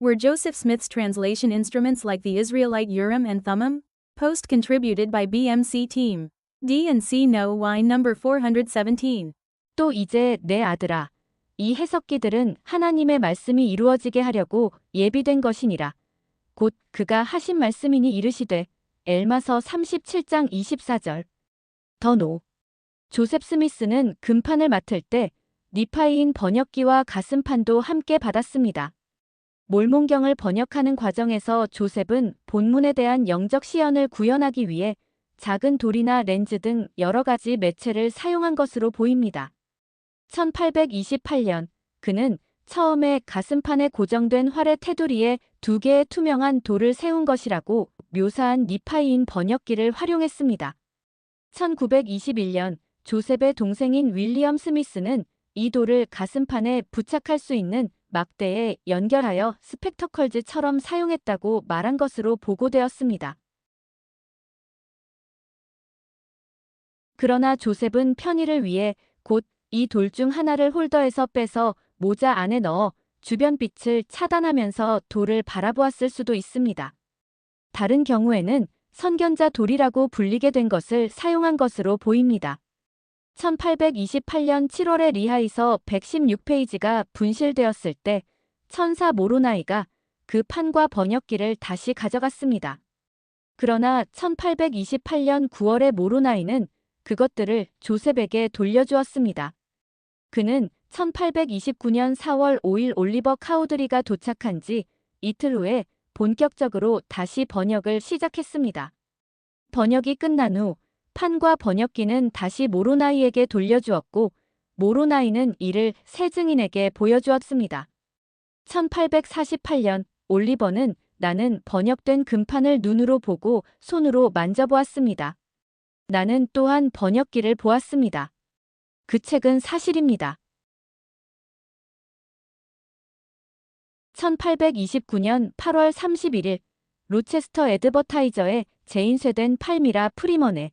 Were Joseph Smith's translation instruments like the Israelite Urim and Thummim? Post contributed by BMC team. D and C no Y number 417. 또 이제 내 아들아, 이 해석기들은 하나님의 말씀이 이루어지게 하려고 예비된 것이니라. 곧 그가 하신 말씀이니 이르시되 엘마서 37장 24절. 더노. 조셉 스미스는 금판을 맡을 때 니파이인 번역기와 가슴판도 함께 받았습니다. 몰몬경을 번역하는 과정에서 조셉은 본문에 대한 영적 시연을 구현하기 위해 작은 돌이나 렌즈 등 여러 가지 매체를 사용한 것으로 보입니다. 1828년 그는 처음에 가슴판에 고정된 활의 테두리에 2개의 투명한 돌을 세운 것이라고 묘사한 니파이인 번역기를 활용했습니다. 1921년 조셉의 동생인 윌리엄 스미스는 이 돌을 가슴판에 부착할 수 있는 막대에 연결하여 스펙터컬즈처럼 사용했다고 말한 것으로 보고되었습니다. 그러나 조셉은 편의를 위해 곧 이 돌 중 하나를 홀더에서 빼서 모자 안에 넣어 주변 빛을 차단하면서 돌을 바라보았을 수도 있습니다. 다른 경우에는 선견자 돌이라고 불리게 된 것을 사용한 것으로 보입니다. 1828년 7월에 리하에서 116페이지가 분실되었을 때 천사 모로나이가 그 판과 번역기를 다시 가져갔습니다. 그러나 1828년 9월에 모로나이는 그것들을 조셉에게 돌려주었습니다. 그는 1829년 4월 5일 올리버 카우드리가 도착한 지 이틀 후에 본격적으로 다시 번역을 시작했습니다. 번역이 끝난 후 판과 번역기는 다시 모로나이에게 돌려주었고 모로나이는 이를 새 증인에게 보여주었습니다. 1848년 올리버는 나는 번역된 금판을 눈으로 보고 손으로 만져보았습니다. 나는 또한 번역기를 보았습니다. 그 책은 사실입니다. 1829년 8월 31일 로체스터 애드버타이저에 재인쇄된 팔미라 프리먼에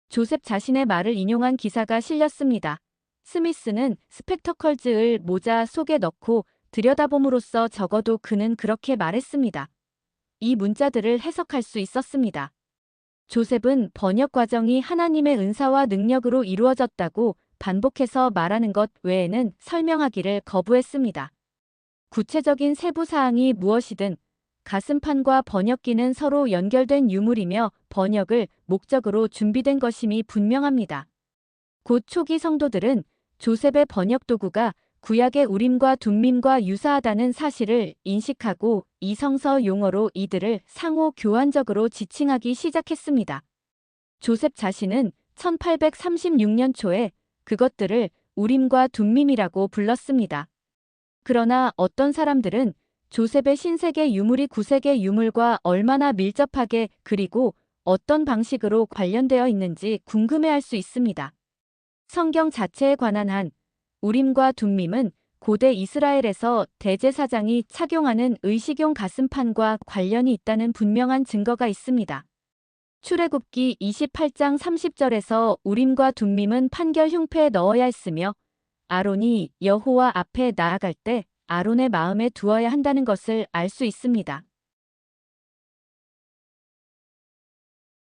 조셉 자신의 말을 인용한 기사가 실렸습니다. 스미스는 스펙터컬즈를 모자 속에 넣고 들여다봄으로써 적어도 그는 그렇게 말했습니다. 이 문자들을 해석할 수 있었습니다. 조셉은 번역 과정이 하나님의 은사와 능력으로 이루어졌다고 반복해서 말하는 것 외에는 설명하기를 거부했습니다. 구체적인 세부 사항이 무엇이든 가슴판과 번역기는 서로 연결된 유물이며 번역을 목적으로 준비된 것임이 분명합니다. 곧 초기 성도들은 조셉의 번역 도구가 구약의 우림과 둠밈과 유사하다는 사실을 인식하고 이 성서 용어로 이들을 상호 교환적으로 지칭하기 시작했습니다. 조셉 자신은 1836년 초에 그것들을 우림과 둠밈이라고 불렀습니다. 그러나 어떤 사람들은 조셉의 신세계 유물이 구세계 유물과 얼마나 밀접하게 그리고 어떤 방식으로 관련되어 있는지 궁금해할 수 있습니다. 성경 자체에 관한 한 우림과 둠밈은 고대 이스라엘에서 대제사장이 착용하는 의식용 가슴판과 관련이 있다는 분명한 증거가 있습니다. 출애굽기 28장 30절에서 우림과 둠밈은 판결 흉패에 넣어야 했으며 아론이 여호와 앞에 나아갈 때 아론의 마음에 두어야 한다는 것을 알 수 있습니다.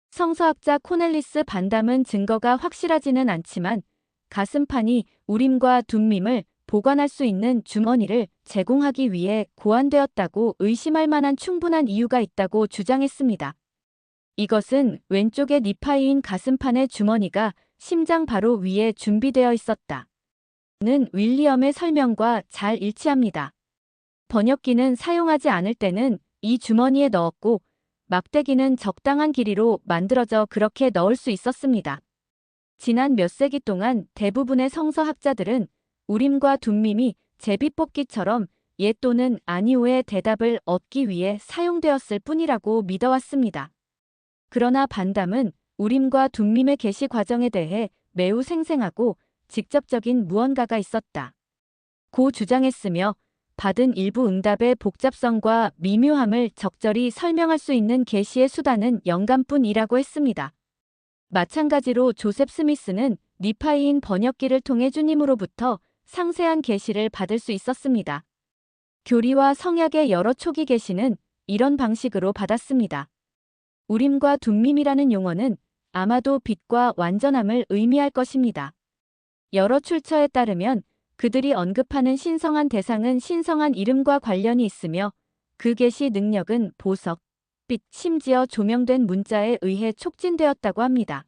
성서학자 코넬리스 반담은 증거가 확실하지는 않지만 가슴판이 우림과 둠밈을 보관할 수 있는 주머니를 제공하기 위해 고안되었다고 의심할 만한 충분한 이유가 있다고 주장했습니다. 이것은 왼쪽에 니파이인 가슴판의 주머니가 심장 바로 위에 준비되어 있었다. 는 윌리엄의 설명과 잘 일치합니다. 번역기는 사용하지 않을 때는 이 주머니에 넣었고 막대기는 적당한 길이로 만들어져 그렇게 넣을 수 있었습니다. 지난 몇 세기 동안 대부분의 성서학자들은 우림과 둠밈이 제비뽑기처럼 예 또는 아니오의 대답을 얻기 위해 사용되었을 뿐이라고 믿어왔습니다. 그러나 반담은 우림과 둠밈의 계시 과정에 대해 매우 생생하고 직접적인 무언가가 있었다. 고 주장했으며 받은 일부 응답의 복잡성과 미묘함을 적절히 설명할 수 있는 계시의 수단은 영감뿐이라고 했습니다. 마찬가지로 조셉 스미스는 니파이인 번역기를 통해 주님으로부터 상세한 계시를 받을 수 있었습니다. 교리와 성약의 여러 초기 계시는 이런 방식으로 받았습니다. 우림과 둠밈이라는 용어는 아마도 빛과 완전함을 의미할 것입니다. 여러 출처에 따르면 그들이 언급하는 신성한 대상은 신성한 이름과 관련이 있으며 그 계시 능력은 보석, 빛, 심지어 조명된 문자에 의해 촉진되었다고 합니다.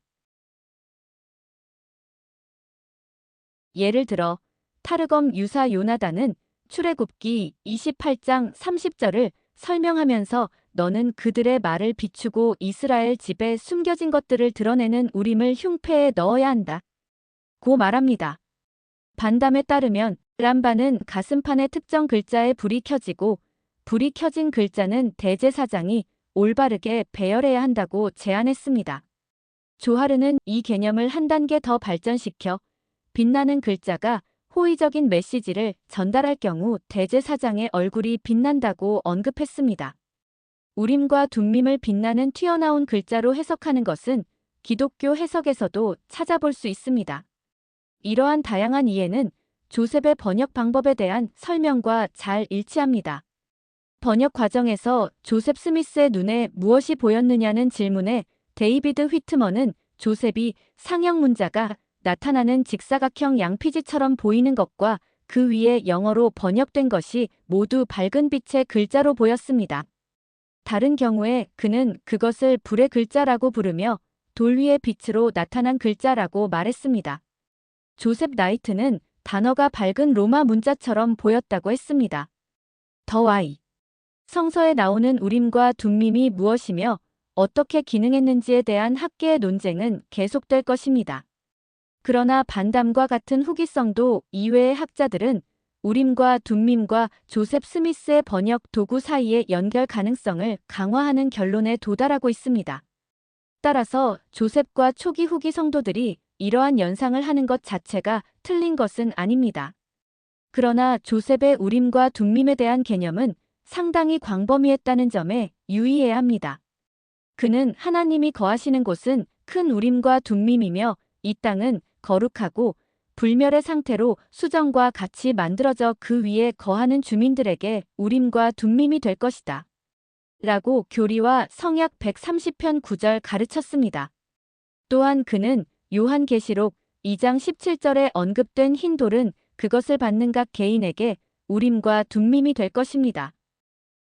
예를 들어 타르검 유사 요나단은 출애굽기 28장 30절을 설명하면서 너는 그들의 말을 비추고 이스라엘 집에 숨겨진 것들을 드러내는 우림을 흉패에 넣어야 한다. 고 말합니다. 반담에 따르면 람반은 가슴판에 특정 글자에 불이 켜지고 불이 켜진 글자는 대제사장이 올바르게 배열해야 한다고 제안했습니다. 조하르는 이 개념을 한 단계 더 발전시켜 빛나는 글자가 호의적인 메시지를 전달할 경우 대제사장의 얼굴이 빛난다고 언급했습니다. 우림과 둠밈을 빛나는 튀어나온 글자로 해석하는 것은 기독교 해석에서도 찾아볼 수 있습니다. 이러한 다양한 이해는 조셉의 번역 방법에 대한 설명과 잘 일치합니다. 번역 과정에서 조셉 스미스의 눈에 무엇이 보였느냐는 질문에 데이비드 휘트먼은 조셉이 상형 문자가 나타나는 직사각형 양피지처럼 보이는 것과 그 위에 영어로 번역된 것이 모두 밝은 빛의 글자로 보였습니다. 다른 경우에 그는 그것을 불의 글자라고 부르며 돌 위의 빛으로 나타난 글자라고 말했습니다. 조셉 나이트는 단어가 밝은 로마 문자처럼 보였다고 했습니다. 더 와이. 성서에 나오는 우림과 둠밈이 무엇이며 어떻게 기능했는지에 대한 학계의 논쟁은 계속될 것입니다. 그러나 반담과 같은 후기성도 이외의 학자들은 우림과 둠밈과 조셉 스미스의 번역 도구 사이의 연결 가능성을 강화하는 결론에 도달하고 있습니다. 따라서 조셉과 초기 후기 성도들이 이러한 연상을 하는 것 자체가 틀린 것은 아닙니다. 그러나 조셉의 우림과 둠밈에 대한 개념은 상당히 광범위했다는 점에 유의해야 합니다. 그는 하나님이 거하시는 곳은 큰 우림과 둠밈이며 이 땅은 거룩하고 불멸의 상태로 수정과 같이 만들어져 그 위에 거하는 주민들에게 우림과 둠밈이 될 것이다. 라고 교리와 성약 130편 9절 가르쳤습니다. 또한 그는 요한계시록 2장 17절에 언급된 흰 돌은 그것을 받는 각 개인에게 우림과 둠밈이 될 것입니다.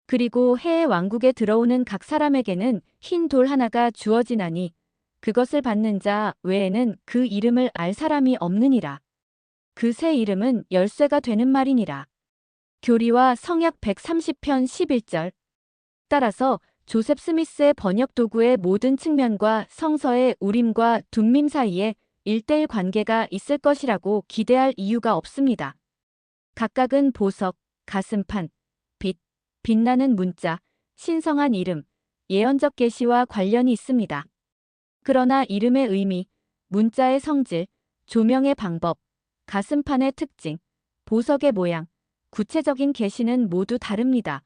그리고 해의 왕국에 들어오는 각 사람에게는 흰 돌 하나가 주어지나니 그것을 받는 자 외에는 그 이름을 알 사람이 없느니라. 그 새 이름은 열쇠가 되는 말이니라. 교리와 성약 130편 11절. 따라서 조셉 스미스의 번역 도구의 모든 측면과 성서의 우림과 둠밈 사이에 1:1 관계가 있을 것이라고 기대할 이유가 없습니다. 각각은 보석, 가슴판, 빛, 빛나는 문자, 신성한 이름, 예언적 계시와 관련이 있습니다. 그러나 이름의 의미, 문자의 성질, 조명의 방법, 가슴판의 특징, 보석의 모양, 구체적인 계시는 모두 다릅니다.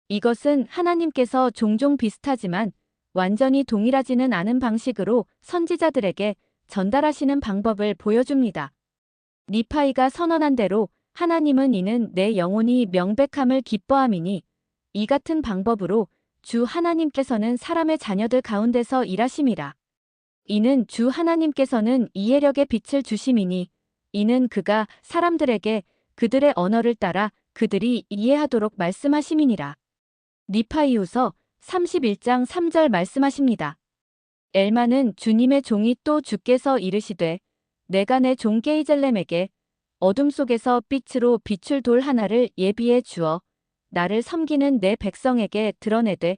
이것은 하나님께서 종종 비슷하지만 완전히 동일하지는 않은 방식으로 선지자들에게 전달하시는 방법을 보여줍니다. 니파이가 선언한 대로 하나님은 이는 내 영혼이 명백함을 기뻐함이니 이 같은 방법으로 주 하나님께서는 사람의 자녀들 가운데서 일하심이라. 이는 주 하나님께서는 이해력의 빛을 주심이니 이는 그가 사람들에게 그들의 언어를 따라 그들이 이해하도록 말씀하심이니라. 니파이후서 31장 3절 말씀하십니다. 엘마는 주님의 종이 또 주께서 이르시되 내가 내 종 게이젤렘에게 어둠 속에서 빛으로 비출 돌 하나를 예비해 주어 나를 섬기는 내 백성에게 드러내되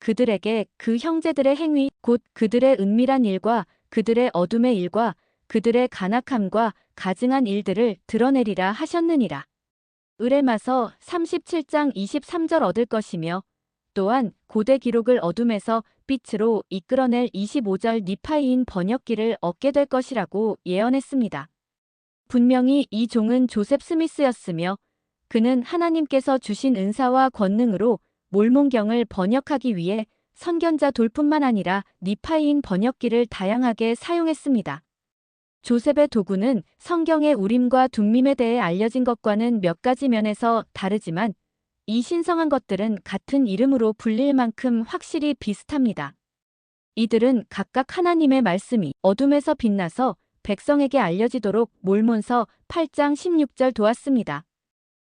그들에게 그 형제들의 행위 곧 그들의 은밀한 일과 그들의 어둠의 일과 그들의 간악함과 가증한 일들을 드러내리라 하셨느니라. 으레마서 37장 23절 얻을 것이며 또한 고대 기록을 어둠에서 빛으로 이끌어낼 25절 니파이인 번역기를 얻게 될 것이라고 예언했습니다. 분명히 이 종은 조셉 스미스였으며 그는 하나님께서 주신 은사와 권능으로 몰몬경을 번역하기 위해 선견자 돌뿐만 아니라 니파이인 번역기를 다양하게 사용했습니다. 조셉의 도구는 성경의 우림과 둠밈에 대해 알려진 것과는 몇 가지 면에서 다르지만 이 신성한 것들은 같은 이름으로 불릴 만큼 확실히 비슷합니다. 이들은 각각 하나님의 말씀이 어둠에서 빛나서 백성에게 알려지도록 몰몬서 8장 16절 도왔습니다.